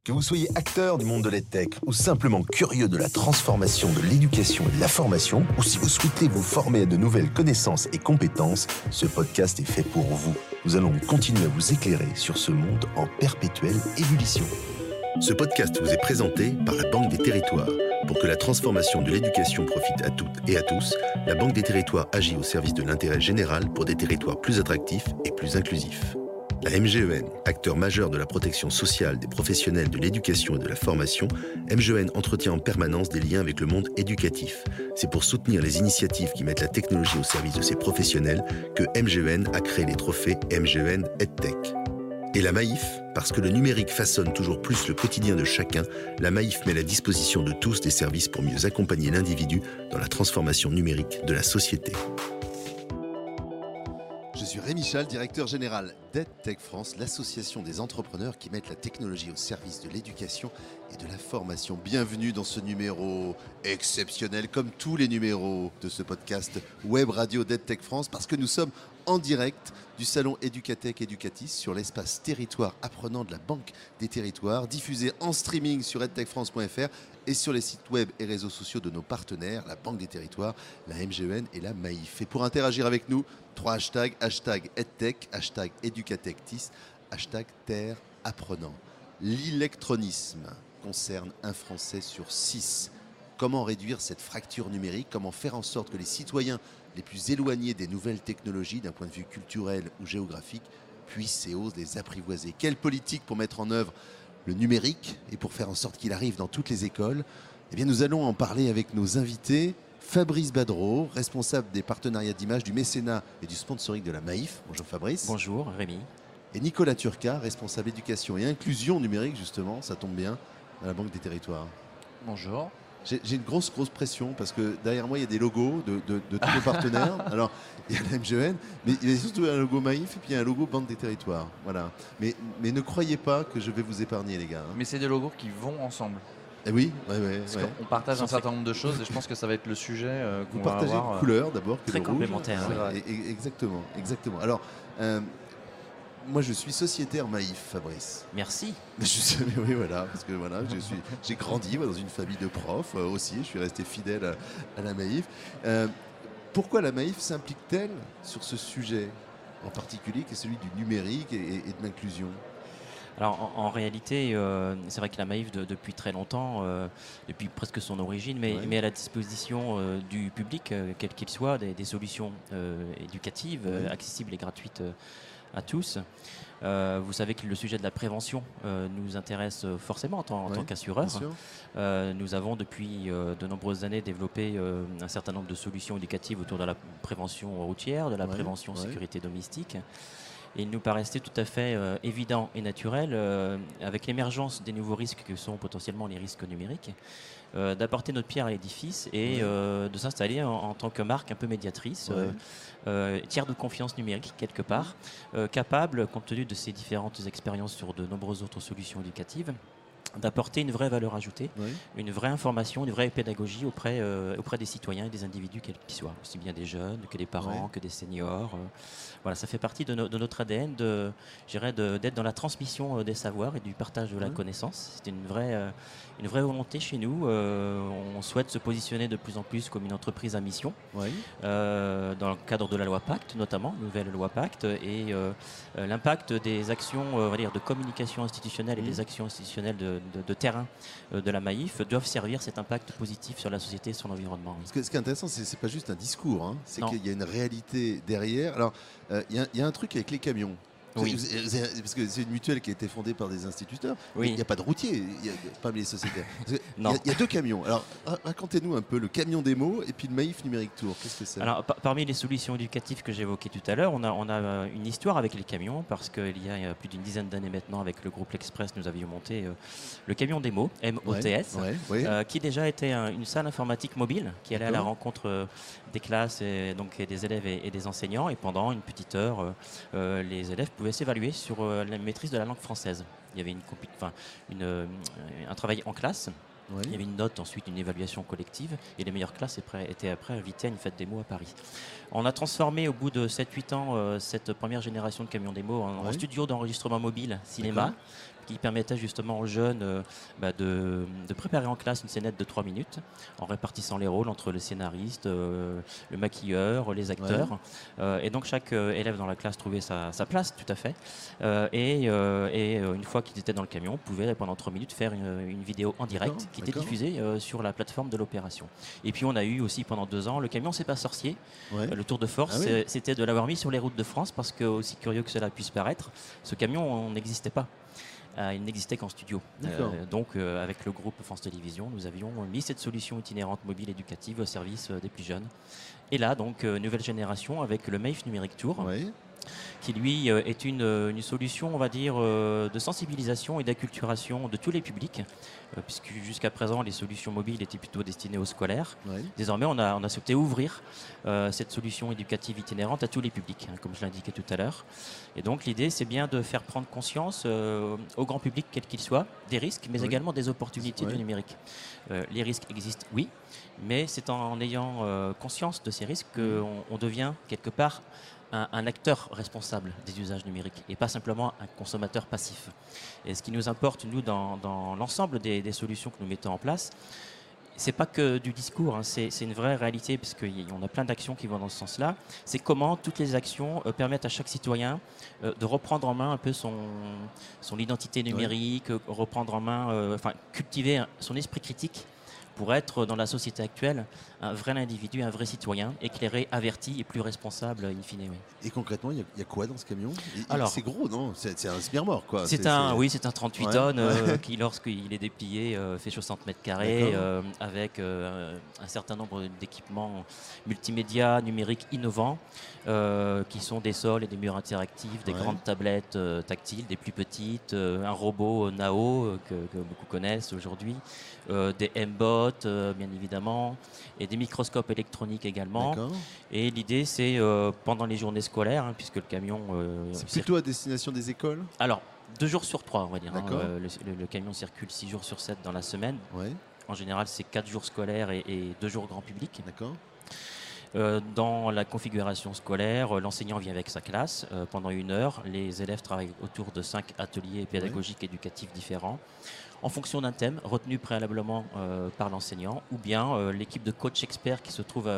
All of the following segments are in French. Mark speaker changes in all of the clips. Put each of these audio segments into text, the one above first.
Speaker 1: Que vous soyez acteur du monde de l'EdTech ou simplement curieux de la transformation de l'éducation et de la formation, ou si vous souhaitez vous former à de nouvelles connaissances et compétences, ce podcast est fait pour vous. Nous allons continuer à vous éclairer sur ce monde en perpétuelle ébullition. Ce podcast vous est présenté par la Banque des Territoires. Pour que la transformation de l'éducation profite à toutes et à tous, la Banque des Territoires agit au service de l'intérêt général pour des territoires plus attractifs et plus inclusifs. La MGEN, acteur majeur de la protection sociale des professionnels de l'éducation et de la formation, MGEN entretient en permanence des liens avec le monde éducatif. C'est pour soutenir les initiatives qui mettent la technologie au service de ces professionnels que MGEN a créé les trophées MGEN EdTech. Et la Maïf, parce que le numérique façonne toujours plus le quotidien de chacun, la Maïf met à la disposition de tous des services pour mieux accompagner l'individu dans la transformation numérique de la société. Je suis Rémi Chal, directeur général d'EdTech France, l'association des entrepreneurs qui mettent la technologie au service de l'éducation et de la formation. Bienvenue dans ce numéro exceptionnel, comme tous les numéros de ce podcast web radio d'EdTech France, parce que nous sommes en direct du salon Educatech Educatis sur l'espace territoire apprenant de la Banque des Territoires, diffusé en streaming sur edtechfrance.fr et sur les sites web et réseaux sociaux de nos partenaires, la Banque des Territoires, la MGEN et la Maïf. Et pour interagir avec nous, 3 hashtags, hashtag EdTech, hashtag EducatechTis, hashtag Terre Apprenant. L'électronisme concerne un Français sur 6. Comment réduire cette fracture numérique? Comment faire en sorte que les citoyens les plus éloignés des nouvelles technologies d'un point de vue culturel ou géographique puissent et osent les apprivoiser? Quelle politique pour mettre en œuvre le numérique et pour faire en sorte qu'il arrive dans toutes les écoles? Eh bien, nous allons en parler avec nos invités. Fabrice Badreau, responsable des partenariats d'image, du mécénat et du sponsoring de la Maïf. Bonjour Fabrice.
Speaker 2: Bonjour Rémi.
Speaker 1: Et Nicolas Turca, responsable éducation et inclusion numérique, justement, ça tombe bien, à la Banque des Territoires.
Speaker 3: Bonjour.
Speaker 1: J'ai une grosse pression parce que derrière moi il y a des logos de tous nos partenaires. Alors il y a la MGEN, mais il y a surtout un logo Maïf et puis un logo Banque des Territoires. Voilà. Mais ne croyez pas que je vais vous épargner, les gars. Hein.
Speaker 3: Mais c'est des logos qui vont ensemble.
Speaker 1: Eh oui,
Speaker 3: Parce qu'on partage un certain nombre de choses et je pense que ça va être le sujet qu'on va avoir.
Speaker 1: Vous partagez une couleur d'abord,
Speaker 2: très
Speaker 1: le
Speaker 2: complémentaire.
Speaker 1: Rouge. Oui. Exactement. Alors. Moi, je suis sociétaire Maïf, Fabrice.
Speaker 2: Merci.
Speaker 1: Oui, voilà, parce que voilà, j'ai grandi dans une famille de profs aussi. Je suis resté fidèle à la Maïf. Pourquoi la Maïf s'implique-t-elle sur ce sujet en particulier, qui est celui du numérique et de l'inclusion?
Speaker 2: Alors en réalité, c'est vrai que la Maïf depuis très longtemps, depuis presque son origine, met à la disposition du public, quel qu'il soit, des solutions éducatives, accessibles et gratuites à tous. Vous savez que le sujet de la prévention nous intéresse forcément en tant qu'assureur. Nous avons depuis de nombreuses années développé un certain nombre de solutions éducatives autour de la prévention routière, de la prévention sécurité domestique. Et il nous paraissait tout à fait évident et naturel, avec l'émergence des nouveaux risques que sont potentiellement les risques numériques, d'apporter notre pierre à l'édifice et de s'installer en tant que marque un peu médiatrice, tiers de confiance numérique quelque part, capable, compte tenu de ces différentes expériences sur de nombreuses autres solutions éducatives, d'apporter une vraie valeur ajoutée, une vraie information, une vraie pédagogie auprès des citoyens et des individus quels qu'ils soient, aussi bien des jeunes que des parents, que des seniors. Voilà, ça fait partie de notre ADN d'être dans la transmission des savoirs et du partage de la connaissance. C'est une vraie volonté chez nous. On souhaite se positionner de plus en plus comme une entreprise à mission, dans le cadre de la loi Pacte notamment, nouvelle loi Pacte, et l'impact des actions on va dire, de communication institutionnelle et des actions institutionnelles de terrain de la Maïf doivent servir cet impact positif sur la société et sur l'environnement.
Speaker 1: Ce qui est intéressant, c'est pas juste un discours, hein. C'est qu'il y a une réalité derrière. Alors, il y a un truc avec les camions.
Speaker 2: Oui.
Speaker 1: Parce que c'est une mutuelle qui a été fondée par des instituteurs.
Speaker 2: Oui.
Speaker 1: Il n'y a pas de routiers, il n'y a pas les sociétaires. Il
Speaker 2: Non.
Speaker 1: y a 2 camions. Alors, racontez-nous un peu le camion démo et puis le Maïf Numérique Tour. Qu'est-ce que c'est?
Speaker 2: Alors, parmi les solutions éducatives que j'évoquais tout à l'heure, on a une histoire avec les camions parce qu'il y a plus d'une dizaine d'années maintenant, avec le groupe L'Express, nous avions monté le camion démo, MOTS, qui déjà était une salle informatique mobile qui allait à la rencontre des classes et des élèves et des enseignants. Et pendant une petite heure, les élèves pouvaient s'évaluer sur la maîtrise de la langue française. Il y avait un travail en classe. Il y avait une note, ensuite une évaluation collective, et les meilleures classes étaient après invitées à une fête démo à Paris. On a transformé au bout de 7-8 ans cette première génération de camions démo en studio d'enregistrement mobile cinéma, qui permettait justement aux jeunes de préparer en classe une scénette de 3 minutes en répartissant les rôles entre le scénariste, le maquilleur, les acteurs. Et donc chaque élève dans la classe trouvait sa place, tout à fait. Et une fois qu'ils étaient dans le camion, on pouvait pendant 3 minutes faire une vidéo en direct qui était diffusée sur la plateforme de l'opération. Et puis on a eu aussi pendant 2 ans le camion C'est pas sorcier. Le tour de force, c'était de l'avoir mis sur les routes de France parce que, aussi curieux que cela puisse paraître, ce camion n'existait pas. Il n'existait qu'en studio. Donc, avec le groupe France Télévisions, nous avions mis cette solution itinérante mobile éducative au service des plus jeunes. Et là, donc, nouvelle génération avec le Maïf Numérique Tour. Qui lui est une solution, on va dire, de sensibilisation et d'acculturation de tous les publics, puisque jusqu'à présent les solutions mobiles étaient plutôt destinées aux scolaires. Désormais, on a souhaité ouvrir cette solution éducative itinérante à tous les publics, comme je l'indiquais tout à l'heure. Et donc l'idée, c'est bien de faire prendre conscience au grand public, quel qu'il soit, des risques, mais également des opportunités du numérique. Les risques existent, oui, mais c'est en ayant conscience de ces risques qu'on devient quelque part un acteur responsable des usages numériques et pas simplement un consommateur passif. Et ce qui nous importe, nous, dans l'ensemble des solutions que nous mettons en place, c'est pas que du discours, c'est une vraie réalité, puisqu'on a plein d'actions qui vont dans ce sens-là. C'est comment toutes les actions permettent à chaque citoyen de reprendre en main un peu son identité numérique, reprendre en main, cultiver son esprit critique pour être dans la société actuelle un vrai individu, un vrai citoyen, éclairé, averti et plus responsable in fine.
Speaker 1: Et concrètement, il y a quoi dans ce camion?
Speaker 2: Alors,
Speaker 1: c'est gros, non? C'est un sbire-mort, quoi.
Speaker 2: C'est un 38 tonnes qui, lorsqu'il est déplié, fait 60 mètres carrés avec un certain nombre d'équipements multimédia, numériques innovants qui sont des sols et des murs interactifs, des grandes tablettes tactiles, des plus petites, un robot Nao que beaucoup connaissent aujourd'hui, des M-Bots bien évidemment, et des microscopes électroniques également. Et l'idée, c'est pendant les journées scolaires, puisque le camion...
Speaker 1: c'est plutôt à destination des écoles?
Speaker 2: Alors, 2 jours sur 3, on va dire. Le camion circule 6 jours sur 7 dans la semaine. En général, c'est 4 jours scolaires et 2 jours grand public. Dans la configuration scolaire, l'enseignant vient avec sa classe pendant 1 heure. Les élèves travaillent autour de 5 ateliers pédagogiques éducatifs différents, en fonction d'un thème retenu préalablement par l'enseignant, ou bien l'équipe de coachs experts qui se trouve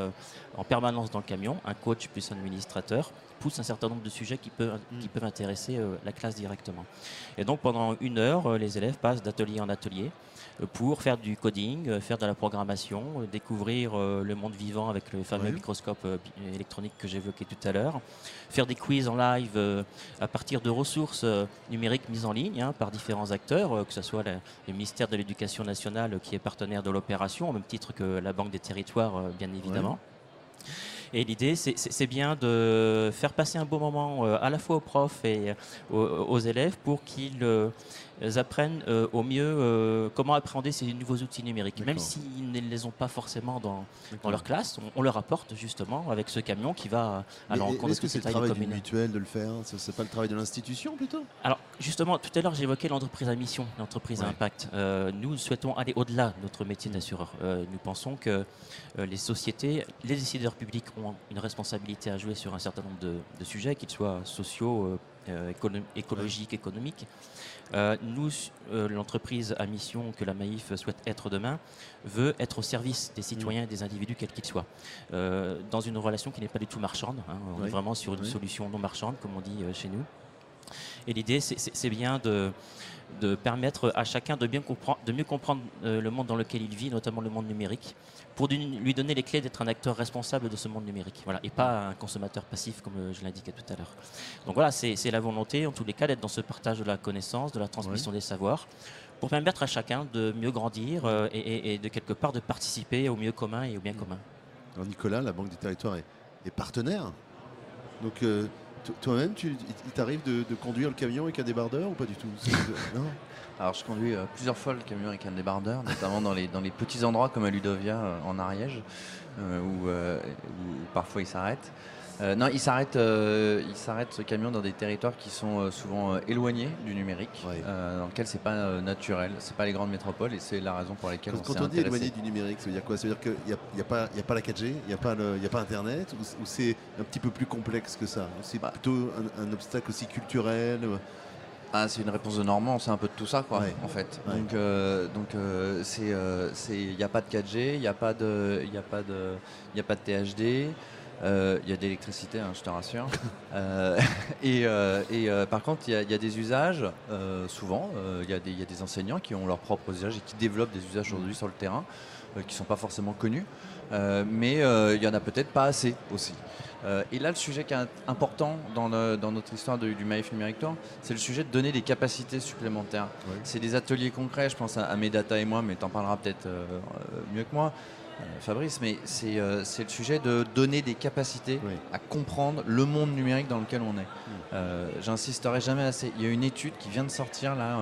Speaker 2: en permanence dans le camion, un coach plus un administrateur, pousse un certain nombre de sujets qui peuvent intéresser la classe directement. Et donc pendant 1 heure, les élèves passent d'atelier en atelier pour faire du coding, faire de la programmation, découvrir le monde vivant avec le fameux microscope électronique que j'évoquais tout à l'heure, faire des quiz en live à partir de ressources numériques mises en ligne par différents acteurs, que ce soit le ministère de l'Éducation nationale qui est partenaire de l'opération, au même titre que la Banque des territoires, bien évidemment. Et l'idée, c'est bien de faire passer un bon moment à la fois aux profs et aux élèves pour qu'ils apprennent au mieux comment appréhender ces nouveaux outils numériques. Même s'ils ne les ont pas forcément dans leur classe, on leur apporte justement avec ce camion qui va à l'encontre de
Speaker 1: Est-ce que c'est le travail du mutuel de le faire? C'est pas le travail de l'institution plutôt? Alors
Speaker 2: justement, tout à l'heure j'évoquais l'entreprise à mission, l'entreprise à impact. Nous souhaitons aller au-delà de notre métier d'assureur. Nous pensons que les sociétés, les décideurs publics ont une responsabilité à jouer sur un certain nombre de sujets, qu'ils soient sociaux, écologiques, économiques. Nous, l'entreprise à mission que la Maïf souhaite être demain, veut être au service des citoyens et des individus, quels qu'ils soient, dans une relation qui n'est pas du tout marchande. On est vraiment sur une solution non marchande, comme on dit chez nous. Et l'idée, c'est bien de permettre à chacun de mieux comprendre le monde dans lequel il vit, notamment le monde numérique, pour lui donner les clés d'être un acteur responsable de ce monde numérique, et pas un consommateur passif, comme je l'indiquais tout à l'heure. Donc voilà, c'est la volonté, en tous les cas, d'être dans ce partage de la connaissance, de la transmission des savoirs, pour permettre à chacun de mieux grandir et de quelque part de participer au mieux commun et au bien commun.
Speaker 1: Alors Nicolas, la Banque des Territoires est partenaire. Donc toi-même, il t'arrive de conduire le camion avec un débardeur ou pas du tout? Non.
Speaker 3: Alors je conduis plusieurs fois le camion avec un débardeur, notamment dans les petits endroits comme à Ludovia en Ariège, où parfois il s'arrête. Non, il s'arrête ce camion dans des territoires qui sont souvent éloignés du numérique, dans lesquels c'est pas naturel, c'est pas les grandes métropoles, et c'est la raison pour laquelle
Speaker 1: quand on dit éloigné du numérique, ça veut dire quoi? Ça veut dire qu'il n'y a pas la 4G, il n'y a pas Internet, ou c'est un petit peu plus complexe que ça? C'est plutôt un obstacle aussi culturel?
Speaker 3: C'est une réponse de Normand, c'est un peu de tout ça, quoi,
Speaker 1: Ouais.
Speaker 3: en fait.
Speaker 1: Ouais.
Speaker 3: Donc, il n'y a pas de 4G, il n'y a pas de THD, il y a d'électricité, je te rassure. Par contre, il y a des usages, souvent, il y a des enseignants qui ont leurs propres usages et qui développent des usages aujourd'hui sur le terrain, qui ne sont pas forcément connus, mais il n'y en a peut-être pas assez aussi. Et là, le sujet qui est important dans notre histoire du Maïf Numérique Tour, c'est le sujet de donner des capacités supplémentaires.
Speaker 1: Oui.
Speaker 3: C'est des ateliers concrets, je pense à Medata et moi, mais tu en parleras peut-être mieux que moi, Fabrice, mais c'est le sujet de donner des capacités à comprendre le monde numérique dans lequel on est. J'insisterai jamais assez. Il y a une étude qui vient de sortir là,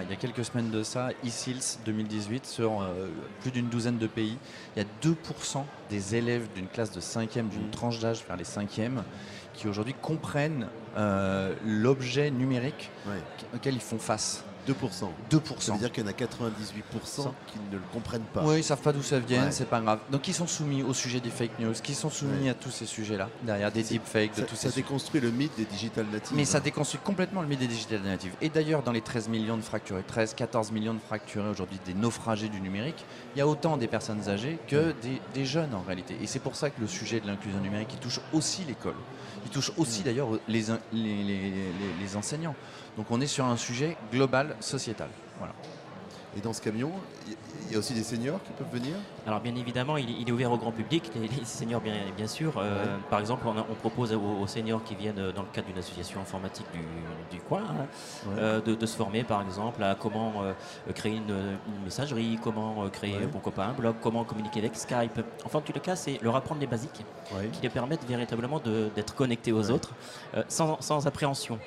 Speaker 3: il y a quelques semaines de ça, eSILS 2018, sur plus d'une douzaine de pays. Il y a 2% des élèves d'une classe de 5e, d'une tranche d'âge vers les 5e, qui aujourd'hui comprennent l'objet numérique auquel ils font face.
Speaker 1: 2%.
Speaker 3: 2%.
Speaker 1: Ça veut dire qu'il y en a 98% qui ne le comprennent pas.
Speaker 3: Oui, ils ne savent pas d'où ça vient,
Speaker 1: Ouais.
Speaker 3: c'est pas grave. Donc ils sont soumis au sujet des fake news, qui sont soumis à tous ces sujets-là, derrière des deepfakes, de tous ces
Speaker 1: Ça
Speaker 3: sujets.
Speaker 1: déconstruit le mythe des digital natives.
Speaker 3: Mais ça déconstruit complètement le mythe des digital natives. Et d'ailleurs, dans les 13 millions de fracturés, 14 millions de fracturés aujourd'hui, des naufragés du numérique, il y a autant des personnes âgées que des jeunes en réalité. Et c'est pour ça que le sujet de l'inclusion numérique, il touche aussi l'école. Il touche aussi d'ailleurs les enseignants. Donc on est sur un sujet global, sociétal. Voilà.
Speaker 1: Et dans ce camion, il y a aussi des seniors qui peuvent venir.
Speaker 2: Alors bien évidemment, il est ouvert au grand public, les seniors bien sûr. Par exemple, on propose aux seniors qui viennent dans le cadre d'une association informatique du coin de se former par exemple à comment créer une messagerie, comment créer pourquoi pas un blog, comment communiquer avec Skype. Enfin en tous les cas, c'est leur apprendre les basiques qui les permettent véritablement d'être connectés aux autres sans appréhension.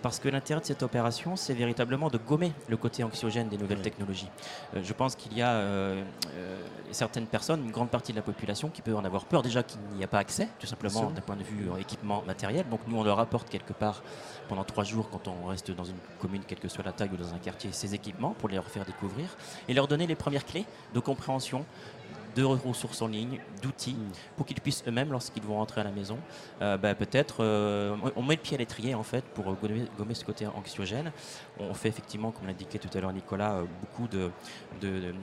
Speaker 2: Parce que l'intérêt de cette opération, c'est véritablement de gommer le côté anxiogène des nouvelles technologies. Je pense qu'il y a certaines personnes, une grande partie de la population qui peut en avoir peur, déjà qu'il n'y a pas accès, tout simplement d'un point de vue équipement matériel. Donc nous, on leur apporte quelque part pendant 3 jours, quand on reste dans une commune, quelle que soit la taille ou dans un quartier, ces équipements pour les faire découvrir et leur donner les premières clés de compréhension, de ressources en ligne, d'outils, pour qu'ils puissent eux-mêmes, lorsqu'ils vont rentrer à la maison, peut-être, on met le pied à l'étrier en fait pour gommer ce côté anxiogène. On fait effectivement, comme l'indiquait tout à l'heure Nicolas, beaucoup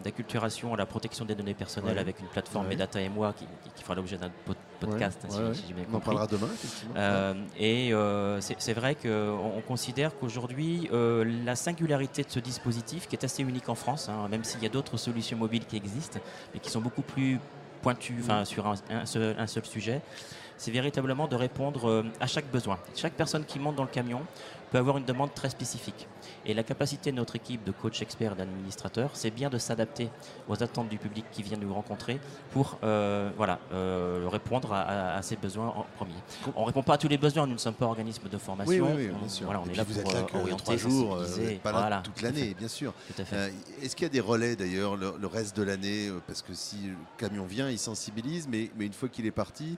Speaker 2: d'acculturation à la protection des données personnelles avec une plateforme Medata et moi qui fera l'objet d'un podcast, si j'ai bien compris.
Speaker 1: On en parlera demain, effectivement.
Speaker 2: C'est vrai qu'on considère qu'aujourd'hui, la singularité de ce dispositif, qui est assez unique en France, même s'il y a d'autres solutions mobiles qui existent, mais qui sont beaucoup plus pointues sur un seul sujet, c'est véritablement de répondre à chaque besoin. Chaque personne qui monte dans le camion peut avoir une demande très spécifique. Et la capacité de notre équipe de coach experts, d'administrateurs, c'est bien de s'adapter aux attentes du public qui vient nous rencontrer pour répondre à ses besoins en premier. On ne répond pas à tous les besoins, nous ne sommes pas organisme de formation.
Speaker 1: Oui, bien sûr.
Speaker 2: On est là
Speaker 1: vous êtes
Speaker 2: pour
Speaker 1: là que
Speaker 2: orienter,
Speaker 1: 3 jours, vous
Speaker 2: sensibiliser.
Speaker 1: n'êtes pas là toute l'année, bien sûr.
Speaker 2: Tout à fait.
Speaker 1: Est-ce qu'il y a des relais d'ailleurs le reste de l'année? Parce que si le camion vient, il sensibilise, mais une fois qu'il est parti,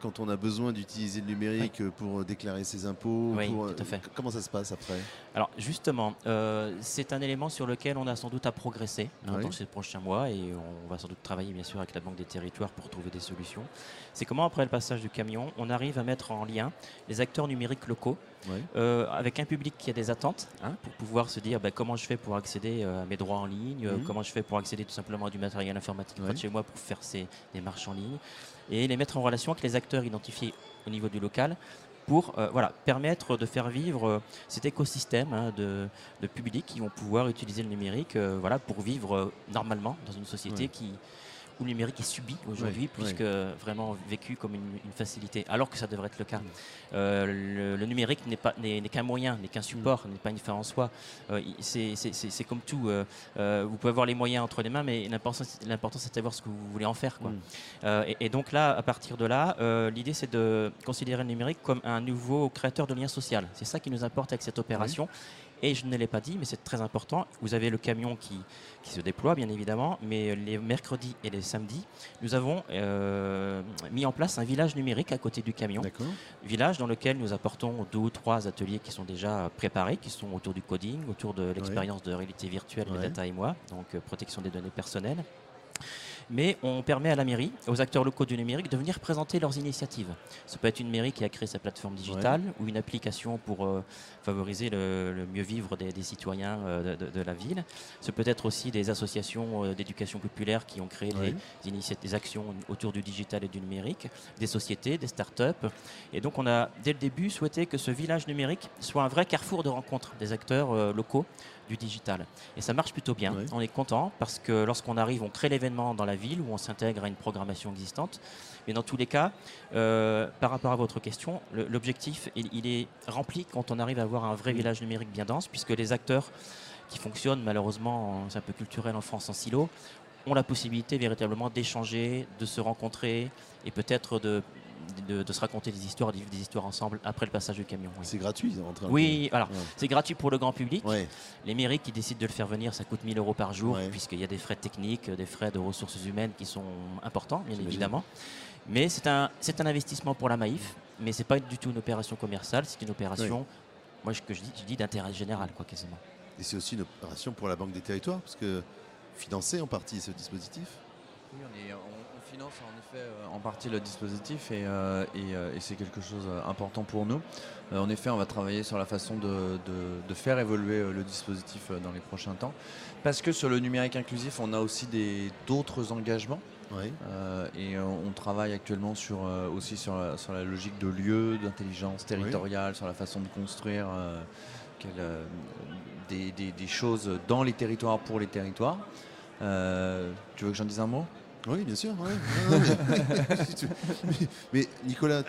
Speaker 1: quand on a besoin d'utiliser le numérique pour déclarer ses impôts,
Speaker 2: tout à fait.
Speaker 1: Comment ça se passe après?
Speaker 2: Alors justement, c'est un élément sur lequel on a sans doute à progresser dans ces prochains mois et on va sans doute travailler bien sûr avec la Banque des Territoires pour trouver des solutions. C'est comment après le passage du camion, on arrive à mettre en lien les acteurs numériques locaux avec un public qui a des attentes pour pouvoir se dire comment je fais pour accéder à mes droits en ligne, comment je fais pour accéder tout simplement à du matériel informatique près de chez moi pour faire ces démarches en ligne et les mettre en relation avec les acteurs identifiés au niveau du local pour permettre de faire vivre cet écosystème de publics qui vont pouvoir utiliser le numérique pour vivre normalement dans une société où le numérique est subi aujourd'hui, puisque vraiment vécu comme une facilité, alors que ça devrait être le cas. Le numérique n'est qu'un moyen, n'est qu'un support, n'est pas une fin en soi. C'est comme tout. Vous pouvez avoir les moyens entre les mains, mais l'important c'est de savoir ce que vous voulez en faire. Et donc là, à partir de là, l'idée c'est de considérer le numérique comme un nouveau créateur de liens sociaux. C'est ça qui nous importe avec cette opération. Et je ne l'ai pas dit, mais c'est très important. Vous avez le camion qui se déploie, bien évidemment, mais les mercredis et les samedis, nous avons mis en place un village numérique à côté du camion. Village dans lequel nous apportons 2 ou 3 ateliers qui sont déjà préparés, qui sont autour du coding, autour de l'expérience de réalité virtuelle, Medata et moi, donc protection des données personnelles. mais on permet à la mairie, aux acteurs locaux du numérique, de venir présenter leurs initiatives. Ça peut être une mairie qui a créé sa plateforme digitale ou une application pour favoriser le mieux vivre des citoyens de la ville. Ça peut être aussi des associations d'éducation populaire qui ont créé des actions autour du digital et du numérique, des sociétés, des start-up. Et donc on a dès le début souhaité que ce village numérique soit un vrai carrefour de rencontre des acteurs locaux du digital. Et ça marche plutôt bien. On est content parce que lorsqu'on arrive, on crée l'événement dans la ville où on s'intègre à une programmation existante. Mais dans tous les cas, par rapport à votre question, l'objectif, il est rempli quand on arrive à avoir un vrai village numérique bien dense, puisque les acteurs qui fonctionnent, malheureusement, c'est un peu culturel en France, en silo, ont la possibilité véritablement d'échanger, de se rencontrer et peut-être de se raconter des histoires, de vivre des histoires ensemble après le passage du camion.
Speaker 1: C'est gratuit,
Speaker 2: Oui, alors c'est gratuit pour le grand public. Les mairies qui décident de le faire venir, ça coûte 1 000 € par jour, puisqu'il y a des frais techniques, des frais de ressources humaines qui sont importants, bien évidemment. Mais c'est un investissement pour la Maïf, mais c'est pas du tout une opération commerciale, c'est une opération, moi je dis d'intérêt général, quoi, quasiment.
Speaker 1: Et c'est aussi une opération pour la Banque des Territoires, parce que financer en partie ce dispositif.
Speaker 3: Oui, on finance en effet en partie le dispositif et c'est quelque chose d'important pour nous. En effet, on va travailler sur la façon de faire évoluer le dispositif dans les prochains temps. Parce que sur le numérique inclusif, on a aussi d'autres engagements. Et on travaille actuellement aussi sur la logique de lieu, d'intelligence territoriale, sur la façon de construire des choses dans les territoires pour les territoires. Tu veux que j'en dise un mot ?
Speaker 1: Oui, bien sûr. Mais Nicolas,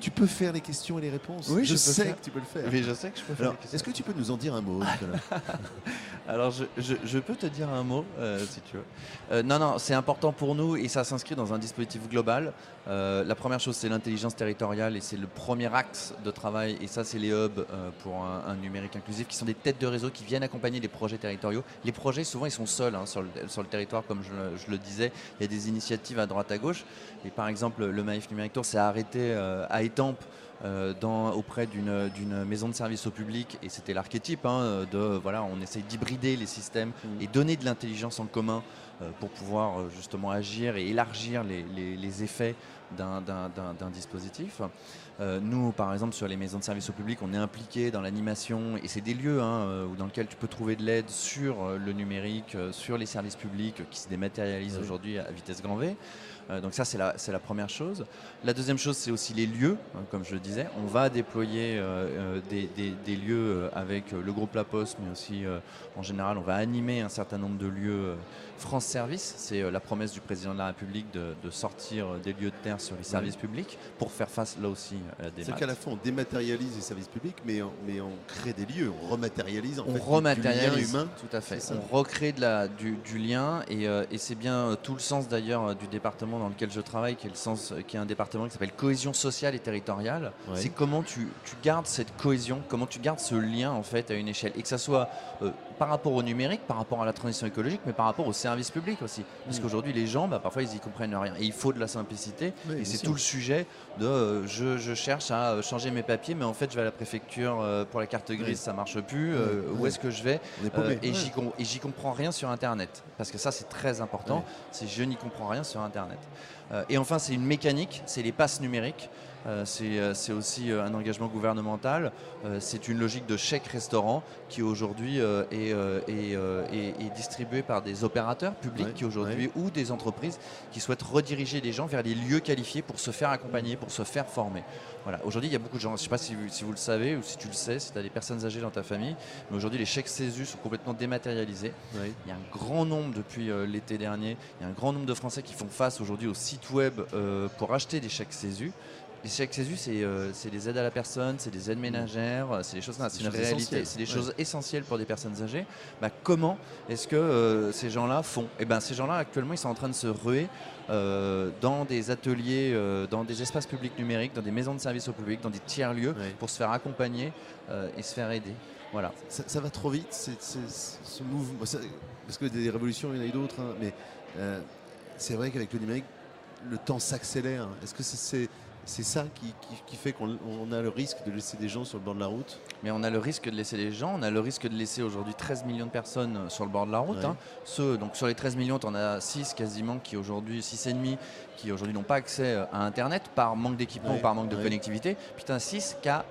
Speaker 1: tu peux faire les questions et les réponses.
Speaker 3: Oui,
Speaker 1: je sais que tu peux le faire.
Speaker 3: Mais je sais que je peux faire.
Speaker 1: Alors, est-ce que tu peux nous en dire un mot, Nicolas ?
Speaker 3: Alors, je peux te dire un mot, si tu veux. Non, c'est important pour nous et ça s'inscrit dans un dispositif global. La première chose, c'est l'intelligence territoriale et c'est le premier axe de travail. Et ça, c'est les hubs pour un numérique inclusif qui sont des têtes de réseau qui viennent accompagner les projets territoriaux. Les projets, souvent, ils sont seuls sur le territoire, comme je le disais. Il y a des initiatives à droite à gauche. Et par exemple, le Maïf Numérique Tour s'est arrêté à Étampes auprès d'une maison de service au public. Et c'était l'archétype on essaye d'hybrider les systèmes et donner de l'intelligence en commun pour pouvoir justement agir et élargir les effets d'un dispositif. Nous, par exemple, sur les maisons de service au public, on est impliqué dans l'animation et c'est des lieux dans lesquels tu peux trouver de l'aide sur le numérique, sur les services publics qui se dématérialisent aujourd'hui à vitesse grand V. Donc ça, c'est la première chose. La deuxième chose, c'est aussi les lieux, comme je le disais. On va déployer des lieux avec le groupe La Poste, mais aussi, en général, on va animer un certain nombre de lieux France Service. C'est la promesse du président de la République de sortir des lieux de terre sur les services publics pour faire face, là aussi, à la démat.
Speaker 1: C'est qu'à la fois, on dématérialise les services publics, mais on crée des lieux, on rematérialise
Speaker 3: du lien humain.
Speaker 1: Tout à fait.
Speaker 3: On recrée du lien et c'est bien tout le sens d'ailleurs du département dans lequel je travaille, qui est un département qui s'appelle cohésion sociale et territoriale. C'est comment tu gardes cette cohésion, comment tu gardes ce lien en fait à une échelle et que ça soit par rapport au numérique, par rapport à la transition écologique, mais par rapport au service public aussi. Parce qu'aujourd'hui les gens, parfois ils y comprennent rien et il faut de la simplicité et c'est tout le sujet de je cherche à changer mes papiers, mais en fait je vais à la préfecture pour la carte grise, ça marche plus. Où est-ce que je vais et j'y comprends rien sur Internet. Parce que ça c'est très important, c'est je n'y comprends rien sur Internet. Et enfin c'est une mécanique, c'est les passes numériques. C'est aussi un engagement gouvernemental. C'est une logique de chèque restaurant qui aujourd'hui est distribuée par des opérateurs publics qui aujourd'hui ou des entreprises qui souhaitent rediriger les gens vers les lieux qualifiés pour se faire accompagner, pour se faire former. Voilà. Aujourd'hui, il y a beaucoup de gens, je ne sais pas si vous le savez ou si tu le sais, si tu as des personnes âgées dans ta famille, mais aujourd'hui les chèques CESU sont complètement dématérialisés. Il y a un grand nombre, depuis l'été dernier, il y a un grand nombre de Français qui font face aujourd'hui au site web pour acheter des chèques CESU. Les chèques CESU, c'est des aides à la personne, c'est des aides ménagères, c'est des choses, c'est une réalité, c'est des choses essentielles pour des personnes âgées. Comment est-ce que ces gens-là font ? Ces gens-là, actuellement, ils sont en train de se ruer dans des ateliers, dans des espaces publics numériques, dans des maisons de services au public, dans des tiers-lieux, pour se faire accompagner et se faire aider. Voilà.
Speaker 1: Ça va trop vite, ce mouvement, parce que des révolutions, il y en a eu d'autres, mais c'est vrai qu'avec le numérique, le temps s'accélère. Est-ce que C'est ça qui fait qu'on a le risque de laisser des gens sur le bord de la route.
Speaker 3: Mais on a le risque de laisser les gens, on a le risque de laisser aujourd'hui 13 millions de personnes sur le bord de la route.
Speaker 1: Ouais.
Speaker 3: Donc sur les 13 millions, tu en as 6 quasiment qui aujourd'hui, 6,5 qui aujourd'hui n'ont pas accès à Internet par manque d'équipement ou par manque de connectivité. Puis tu as 6 qui a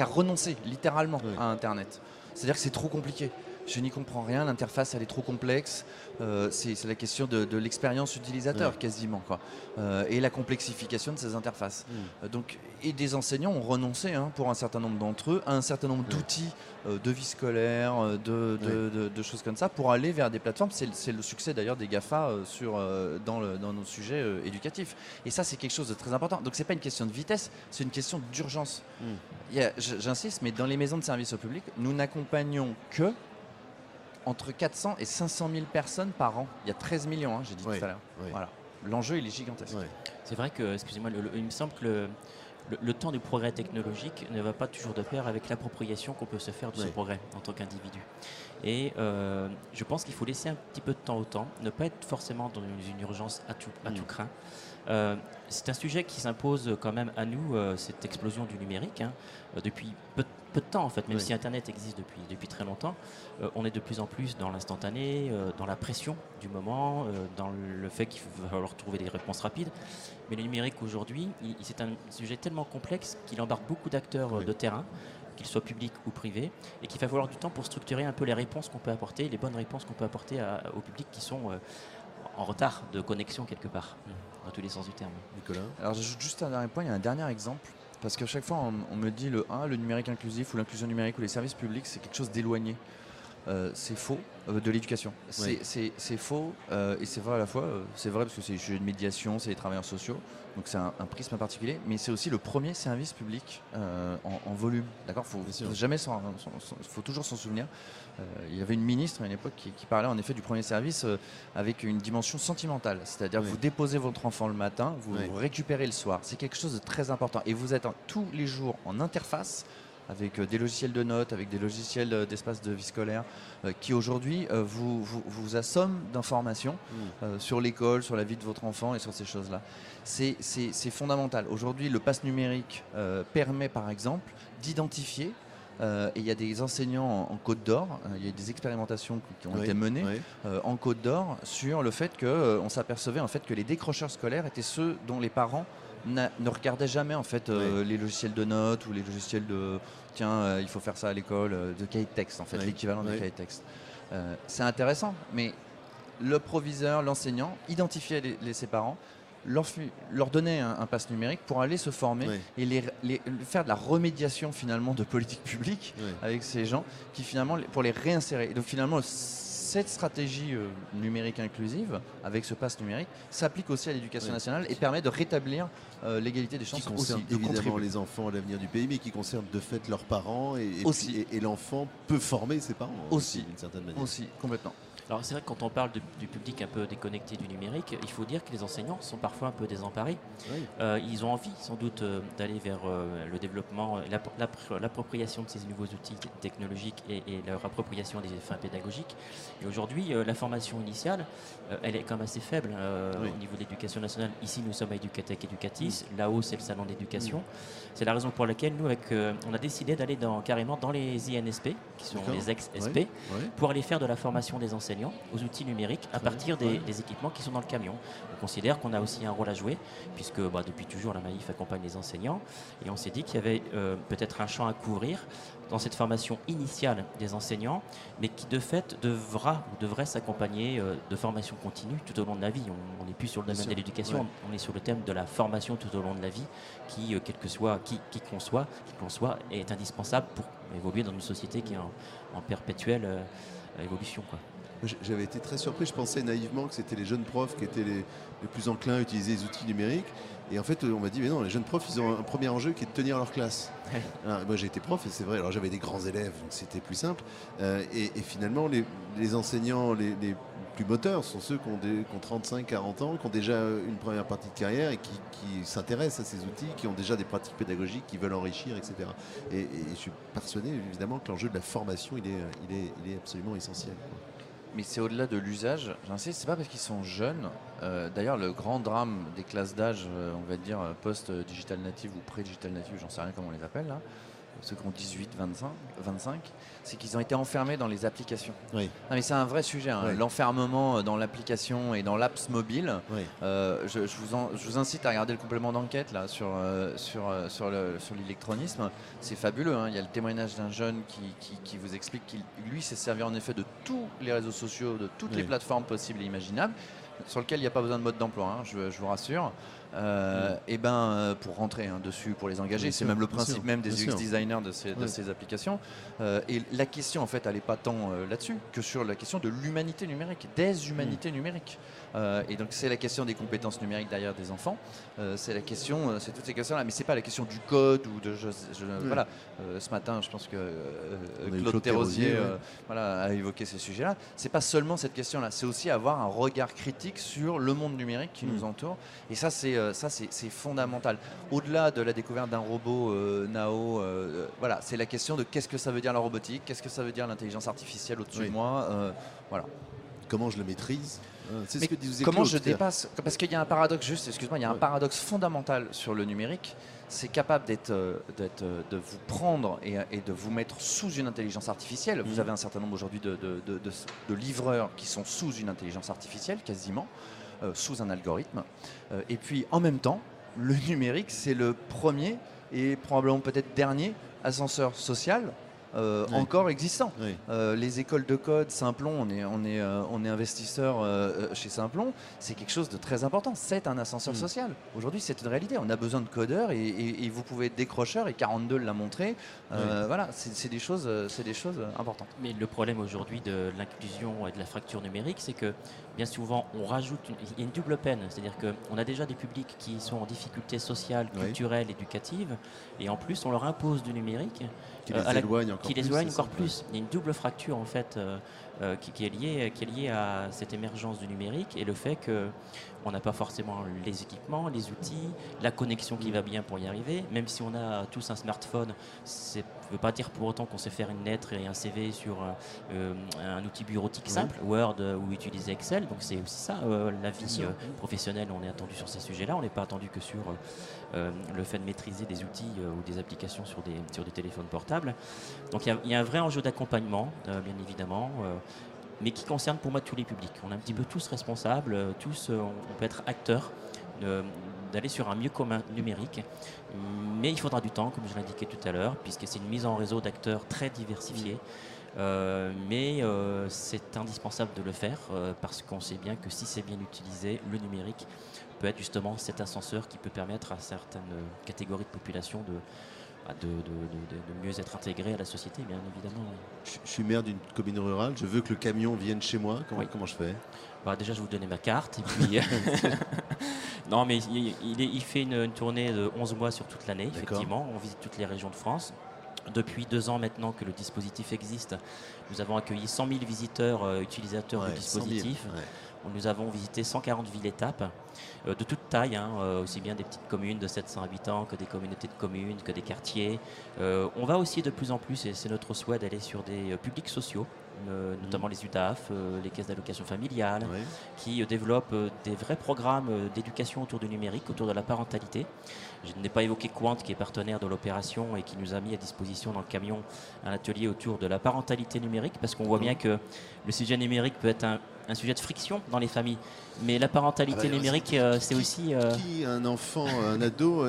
Speaker 3: renoncé littéralement à Internet. C'est-à-dire que c'est trop compliqué. Je n'y comprends rien, l'interface elle est trop complexe, c'est la question de l'expérience utilisateur quasiment, quoi. Et la complexification de ces interfaces. Et des enseignants ont renoncé pour un certain nombre d'entre eux à un certain nombre d'outils de vie scolaire, de choses comme ça pour aller vers des plateformes. C'est le succès d'ailleurs des GAFA dans nos sujets éducatifs. Et ça c'est quelque chose de très important. Donc c'est pas une question de vitesse, c'est une question d'urgence. J'insiste, mais dans les maisons de services au public, nous n'accompagnons que entre 400 et 500 000 personnes par an. Il y a 13 millions, j'ai dit tout à l'heure. Voilà. L'enjeu, il est gigantesque.
Speaker 2: C'est vrai que, excusez-moi, il me semble que le temps du progrès technologique ne va pas toujours de pair avec l'appropriation qu'on peut se faire de ce progrès en tant qu'individu. Et je pense qu'il faut laisser un petit peu de temps au temps, ne pas être forcément dans une urgence à tout craint. C'est un sujet qui s'impose quand même à nous, cette explosion du numérique, depuis peu de temps en fait, même si Internet existe depuis très longtemps. On est de plus en plus dans l'instantané, dans la pression du moment, dans le fait qu'il va falloir trouver des réponses rapides. Mais le numérique aujourd'hui, c'est un sujet tellement complexe qu'il embarque beaucoup d'acteurs de terrain, qu'ils soient publics ou privés, et qu'il va falloir du temps pour structurer un peu les réponses qu'on peut apporter, les bonnes réponses qu'on peut apporter au public qui sont en retard de connexion quelque part, dans tous les sens du terme.
Speaker 1: Nicolas ?
Speaker 3: Alors j'ajoute juste un dernier point, il y a un dernier exemple, parce qu'à chaque fois on me dit le numérique inclusif ou l'inclusion numérique ou les services publics, c'est quelque chose d'éloigné. C'est faux de l'éducation. C'est faux et c'est vrai à la fois. C'est vrai parce que c'est des sujets de médiation, c'est les travailleurs sociaux, donc c'est un prisme particulier, mais c'est aussi le premier service public en volume. D'accord, faut toujours s'en souvenir. Il y avait une ministre à une époque qui parlait en effet du premier service avec une dimension sentimentale, c'est-à-dire vous déposez votre enfant le matin, vous récupérez le soir. C'est quelque chose de très important et vous êtes tous les jours en interface avec des logiciels de notes, avec des logiciels d'espace de vie scolaire, qui aujourd'hui vous assomment d'informations sur l'école, sur la vie de votre enfant et sur ces choses-là. C'est fondamental. Aujourd'hui, le pass numérique permet par exemple d'identifier, et il y a des enseignants en Côte d'Or, il y a des expérimentations qui ont été menées en Côte d'Or sur le fait qu'on s'apercevait en fait que les décrocheurs scolaires étaient ceux dont les parents ne regardait jamais en fait les logiciels de notes ou les logiciels de il faut faire ça à l'école, de cahier de texte en fait, l'équivalent de cahier de texte. C'est intéressant, mais le proviseur, l'enseignant identifiait ses parents, leur donnait un pass numérique pour aller se former et faire de la remédiation finalement de politique publique avec ces gens qui finalement pour les réinsérer. Et donc finalement cette stratégie numérique inclusive, avec ce pass numérique, s'applique aussi à l'éducation nationale et permet de rétablir l'égalité des chances.
Speaker 1: Qui concerne évidemment les enfants, l'avenir du pays, mais qui concerne de fait leurs parents et l'enfant peut former ses parents aussi, d'une certaine manière.
Speaker 3: Aussi, complètement.
Speaker 2: Alors c'est vrai que quand on parle du public un peu déconnecté du numérique, il faut dire que les enseignants sont parfois un peu désemparés. Ils ont envie sans doute d'aller vers le développement, l'appropriation de ces nouveaux outils technologiques et leur appropriation des fins pédagogiques. Et aujourd'hui, la formation initiale, elle est quand même assez faible au niveau de l'éducation nationale. Ici, nous sommes à Educatech Educatis. Là-haut, c'est le salon d'éducation. C'est la raison pour laquelle nous, on a décidé d'aller carrément dans les INSP, qui sont les ex-SP, pour aller faire de la formation des enseignants aux outils numériques à partir des équipements qui sont dans le camion. On considère qu'on a aussi un rôle à jouer, puisque depuis toujours la Maïf accompagne les enseignants, et on s'est dit qu'il y avait peut-être un champ à couvrir dans cette formation initiale des enseignants, mais qui de fait devrait s'accompagner de formation continue tout au long de la vie. On n'est plus sur le domaine de l'éducation, on est sur le thème de la formation tout au long de la vie, qui, quel que soit qui qu'on soit, est indispensable pour évoluer dans une société qui est en perpétuelle évolution, quoi.
Speaker 1: J'avais été très surpris, je pensais naïvement que c'était les jeunes profs qui étaient les plus enclins à utiliser les outils numériques. Et en fait, on m'a dit, mais non, les jeunes profs, ils ont un premier enjeu qui est de tenir leur classe. Alors, moi, j'ai été prof, et c'est vrai, alors j'avais des grands élèves, donc c'était plus simple. Et finalement, les enseignants les plus moteurs sont ceux qui ont 35, 40 ans, qui ont déjà une première partie de carrière et qui s'intéressent à ces outils, qui ont déjà des pratiques pédagogiques, qui veulent enrichir, etc. Et je suis persuadé, évidemment, que l'enjeu de la formation, il est absolument essentiel, quoi.
Speaker 3: mais c'est au-delà de l'usage. J'insiste, c'est pas parce qu'ils sont jeunes. D'ailleurs, le grand drame des classes d'âge, on va dire post-digital native ou pré-digital native, j'en sais rien comment on les appelle là, ceux qui ont 18, 25, c'est qu'ils ont été enfermés dans les applications.
Speaker 1: Oui.
Speaker 3: Non, mais c'est un vrai sujet, hein.
Speaker 1: Oui.
Speaker 3: L'enfermement dans l'application et dans l'apps mobile.
Speaker 1: Oui.
Speaker 3: Je vous incite à regarder le complément d'enquête là, sur l'électronisme. C'est fabuleux, hein. Il y a le témoignage d'un jeune qui vous explique qu'il lui s'est servi en effet de tous les réseaux sociaux, de toutes les plateformes possibles et imaginables, sur lesquelles il n'y a pas besoin de mode d'emploi, hein, je vous rassure. Pour rentrer dessus, pour les engager, c'est même le principe même des UX designers de ces applications. Et la question en fait, elle n'est pas tant là-dessus que sur la question de l'humanité numérique, des humanités numériques. Et donc c'est la question des compétences numériques derrière des enfants. C'est la question, c'est toutes ces questions-là, mais c'est pas la question du code ou de voilà. Ce matin, je pense que Claude Thérosier a évoqué ces sujets-là. C'est pas seulement cette question-là, c'est aussi avoir un regard critique sur le monde numérique qui nous entoure. Et ça, c'est fondamental. Au-delà de la découverte d'un robot Nao, voilà, c'est la question de qu'est-ce que ça veut dire la robotique, qu'est-ce que ça veut dire l'intelligence artificielle au-dessus de moi, voilà.
Speaker 1: Comment je le maîtrise? C'est ce que disait
Speaker 3: Comment
Speaker 1: Claude,
Speaker 3: je dépasse? Parce qu'il y a un paradoxe, il y a un paradoxe fondamental sur le numérique. C'est capable de vous prendre et de vous mettre sous une intelligence artificielle. Vous avez un certain nombre aujourd'hui de livreurs qui sont sous une intelligence artificielle, quasiment, sous un algorithme. Et puis, en même temps, le numérique, c'est le premier et probablement peut-être dernier ascenseur social encore existant.
Speaker 1: Oui.
Speaker 3: Les écoles de code, Simplon, on est investisseur chez Simplon, c'est quelque chose de très important. C'est un ascenseur social. Aujourd'hui, c'est une réalité. On a besoin de codeurs et vous pouvez être décrocheur et 42 l'a montré. Voilà, c'est des choses importantes.
Speaker 2: Mais le problème aujourd'hui de l'inclusion et de la fracture numérique, c'est que bien souvent, on rajoute il y a une double peine. C'est-à-dire qu'on a déjà des publics qui sont en difficulté sociale, culturelle, éducative, et en plus, on leur impose du numérique
Speaker 1: qui les éloigne encore
Speaker 2: plus. Il y a une double fracture en fait qui est liée à cette émergence du numérique et le fait qu'on n'a pas forcément les équipements, les outils, la connexion qui va bien pour y arriver. Même si on a tous un smartphone, ça ne veut pas dire pour autant qu'on sait faire une lettre et un CV sur un outil bureautique simple, Word ou utiliser Excel. Donc c'est aussi ça, la vie professionnelle. On est attendu sur ces sujets-là. On n'est pas attendu que sur le fait de maîtriser des outils ou des applications sur des téléphones portables. Donc il y a un vrai enjeu d'accompagnement, bien évidemment, mais qui concerne pour moi tous les publics. On est un petit peu tous responsables, tous on peut être acteurs d'aller sur un mieux commun numérique, mais il faudra du temps, comme je l'indiquais tout à l'heure, puisque c'est une mise en réseau d'acteurs très diversifiés. Mais c'est indispensable de le faire parce qu'on sait bien que si c'est bien utilisé, le numérique peut être justement cet ascenseur qui peut permettre à certaines catégories de population de mieux être intégrées à la société, bien évidemment.
Speaker 1: Je suis maire d'une commune rurale, je veux que le camion vienne chez moi, comment je fais?
Speaker 2: Déjà, je vais vous donner ma carte. Et puis non, mais il fait une tournée de 11 mois sur toute l'année, effectivement. On visite toutes les régions de France. Depuis 2 ans maintenant que le dispositif existe, nous avons accueilli 100 000 visiteurs, utilisateurs du dispositif. Nous avons visité 140 villes-étapes de toute taille, aussi bien des petites communes de 700 habitants que des communautés de communes, que des quartiers. On va aussi de plus en plus, et c'est notre souhait, d'aller sur des publics sociaux, notamment les UDAF, les caisses d'allocation familiale, qui développent des vrais programmes d'éducation autour du numérique, autour de la parentalité. Je n'ai pas évoqué Quant, qui est partenaire de l'opération et qui nous a mis à disposition dans le camion un atelier autour de la parentalité numérique, parce qu'on voit bien que le sujet numérique peut être un sujet de friction dans les familles. Mais la parentalité numérique, c'est aussi...
Speaker 1: Qui, un enfant, un ado,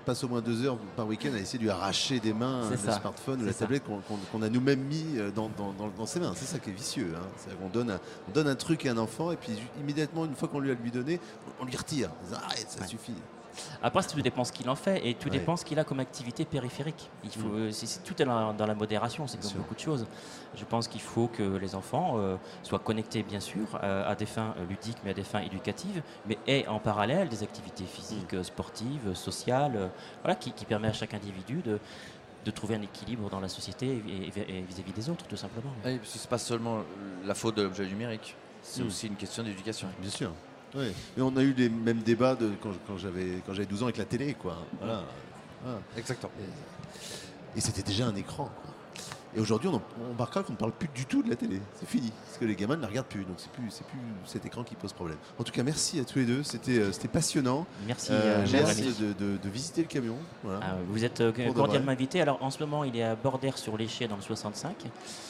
Speaker 1: passe au moins 2 heures par week-end à essayer de lui arracher des mains le smartphone ou la tablette qu'on a nous-mêmes mis dans ses mains. C'est ça qui est vicieux. On donne un truc à un enfant et puis immédiatement, une fois qu'on lui a lui donné, on lui retire. Arrête, ça suffit.
Speaker 2: Après, tout dépend ce qu'il en fait et tout dépend ce qu'il a comme activité périphérique. Tout est dans la modération, c'est comme beaucoup de choses. Je pense qu'il faut que les enfants soient connectés, bien sûr, à des fins ludiques, mais à des fins éducatives, mais aient en parallèle des activités physiques, sportives, sociales, qui permettent à chaque individu de trouver un équilibre dans la société et vis-à-vis des autres, tout simplement.
Speaker 3: Oui, parce que c'est pas seulement la faute de l'objet numérique, c'est aussi une question d'éducation.
Speaker 1: Bien sûr. Oui. Mais on a eu les mêmes débats quand j'avais 12 ans avec la télé, quoi. Voilà.
Speaker 3: Exactement.
Speaker 1: Et c'était déjà un écran, quoi. Et aujourd'hui, on remarquera qu'on ne parle plus du tout de la télé. C'est fini. Parce que les gamins ne la regardent plus. Donc, c'est plus cet écran qui pose problème. En tout cas, merci à tous les deux. C'était passionnant.
Speaker 2: Merci.
Speaker 1: De visiter le camion. Voilà.
Speaker 2: Vous êtes cordialement invité. Alors, en ce moment, il est à Bordère-sur-l'Échier dans le 65.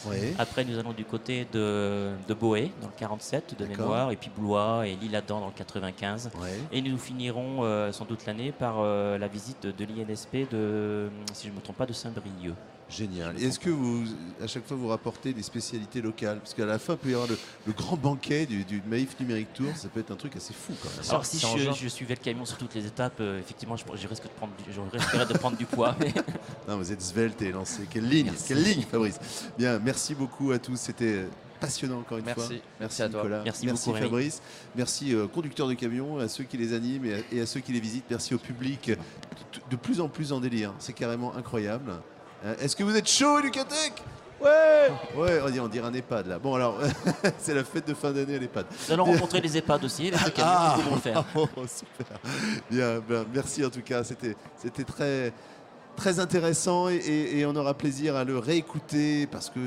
Speaker 1: Ouais.
Speaker 2: Après, nous allons du côté de Boé, dans le 47 de mémoire. Et puis Blois et L'Isle-Adam dans le 95.
Speaker 1: Ouais.
Speaker 2: Et nous finirons sans doute l'année par la visite de l'INSP de, si je ne me trompe pas, de Saint-Brieuc.
Speaker 1: Génial. Et est-ce que à chaque fois, vous rapportez des spécialités locales? Parce qu'à la fin, il peut y avoir le grand banquet du Maïf Numérique Tour. Ça peut être un truc assez fou quand même.
Speaker 2: Alors, si je suivais le camion sur toutes les étapes, effectivement, je risquerais de prendre du poids. Mais...
Speaker 1: Non, vous êtes svelte et lancé. Quelle ligne, Fabrice. Bien, merci beaucoup à tous. C'était passionnant encore une fois.
Speaker 3: Merci à toi.
Speaker 1: Nicolas.
Speaker 2: Merci
Speaker 1: beaucoup, Fabrice. Merci conducteurs de camions, à ceux qui les animent et à ceux qui les visitent. Merci au public. De plus en plus en délire. C'est carrément incroyable. Est-ce que vous êtes chaud, Educatech? Ouais, on dirait un EHPAD là. Bon alors, c'est la fête de fin d'année à l'EHPAD.
Speaker 2: Nous allons rencontrer les EHPAD aussi, les camions, nous pouvons le faire.
Speaker 1: Super. Bien, merci en tout cas. C'était très, très intéressant et on aura plaisir à le réécouter parce que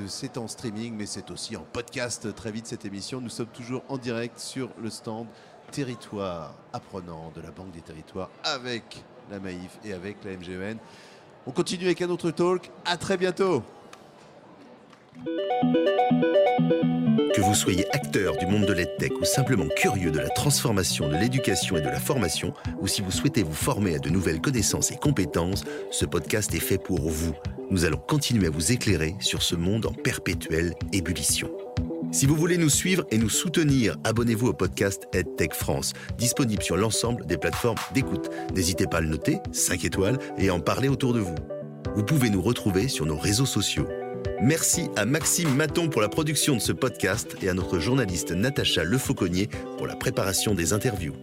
Speaker 1: c'est en streaming, mais c'est aussi en podcast très vite cette émission. Nous sommes toujours en direct sur le stand Territoire apprenant de la Banque des Territoires avec la Maïf et avec la MGEN. On continue avec un autre talk. À très bientôt.
Speaker 4: Que vous soyez acteur du monde de l'EdTech ou simplement curieux de la transformation de l'éducation et de la formation, ou si vous souhaitez vous former à de nouvelles connaissances et compétences, ce podcast est fait pour vous. Nous allons continuer à vous éclairer sur ce monde en perpétuelle ébullition. Si vous voulez nous suivre et nous soutenir, abonnez-vous au podcast EdTech France, disponible sur l'ensemble des plateformes d'écoute. N'hésitez pas à le noter, 5 étoiles, et à en parler autour de vous. Vous pouvez nous retrouver sur nos réseaux sociaux. Merci à Maxime Maton pour la production de ce podcast et à notre journaliste Natacha Lefauconnier pour la préparation des interviews.